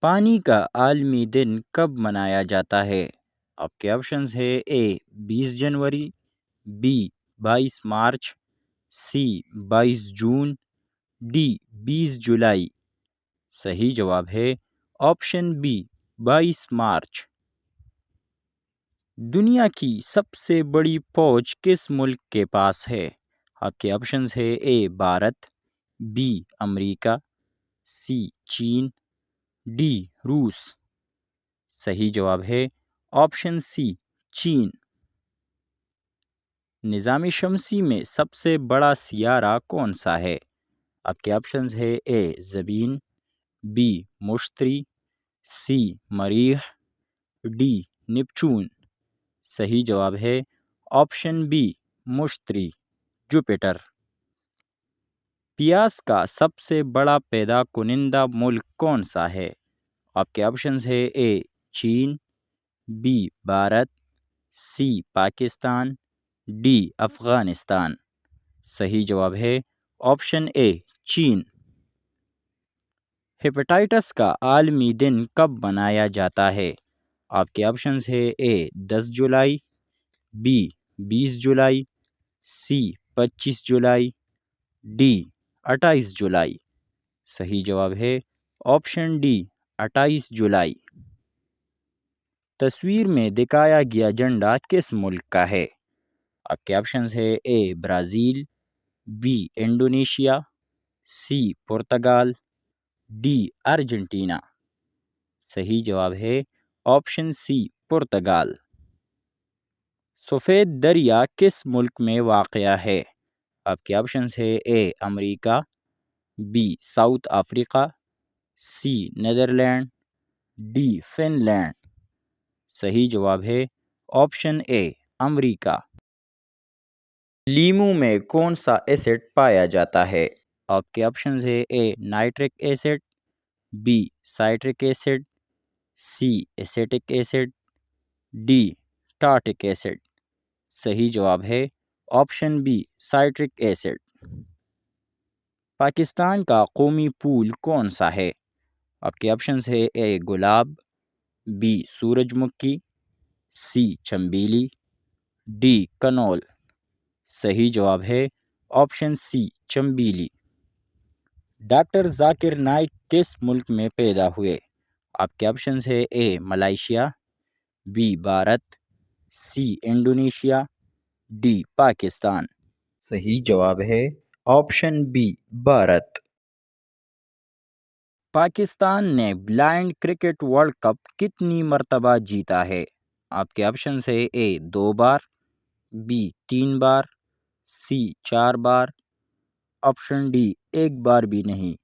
پانی کا عالمی دن کب منایا جاتا ہے؟ آپ کے آپشنز ہے اے 20 جنوری، B 22 March, C 22 June, D 20 جولائی۔ صحیح جواب ہے آپشن بی 22 مارچ۔ دنیا کی سب سے بڑی فوج کس ملک کے پاس ہے؟ آپ کے آپشنز ہے اے بھارت، بی امریکہ، سی چین، ڈی روس۔ صحیح جواب ہے آپشن سی چین۔ نظام شمسی میں سب سے بڑا سیارہ کون سا ہے؟ آپ کے آپشنز ہے اے زمین، بی مشتری، سی مریخ، ڈی نیپچون۔ صحیح جواب ہے آپشن بی مشتری، جوپیٹر۔ پیاز کا سب سے بڑا پیدا کنندہ ملک کون سا ہے؟ آپ کے آپشنز ہے اے چین، B Bharat, C Pakistan, D Afghanistan. صحیح جواب ہے آپشن اے چین۔ ہیپاٹائٹس کا عالمی دن کب منایا جاتا ہے؟ آپ کے آپشنز ہے اے 10 جولائی، be 20 July, C 25 July, D 28 جولائی۔ صحیح جواب ہے آپشن ڈی 28 جولائی۔ تصویر میں دکھایا گیا جھنڈا کس ملک کا ہے؟ آپ کے آپشنز ہے A Brazil, B Indonesia, C Portugal, D Argentina. صحیح جواب ہے آپشن سی پرتگال۔ سفید دریا کس ملک میں واقع ہے؟ آپ کے آپشنز ہے اے امریکہ، B South Africa, C Netherland, D Finland. صحیح جواب ہے آپشن اے امریکہ۔ لیموں میں کون سا ایسڈ پایا جاتا ہے؟ آپ کے آپشنز ہے A nitric acid, B citric acid, C acetic acid, D tartaric acid. صحیح جواب ہے option B citric acid. Pakistan کا قومی پھول کون سا ہے؟ آپ کے آپشنز ہے اے گلاب، بی سورج مکھی، سی چنبیلی، ڈی کنول۔ صحیح جواب ہے آپشن سی چنبیلی۔ ڈاکٹر ذاکر نائک کس ملک میں پیدا ہوئے؟ آپ کے آپشنز ہے A Malaysia, B Bharat, C Indonesia, D Pakistan. صحیح جواب ہے آپشن بی بھارت۔ پاکستان نے بلائنڈ کرکٹ ورلڈ کپ کتنی مرتبہ جیتا ہے؟ آپ کے آپشنز ہے اے 2 بار، بی 3 بار، سی 4 بار، آپشن ڈی 1 بار بھی نہیں۔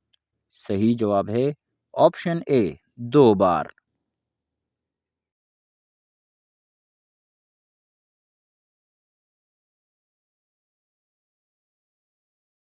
صحیح جواب ہے آپشن اے 2 بار۔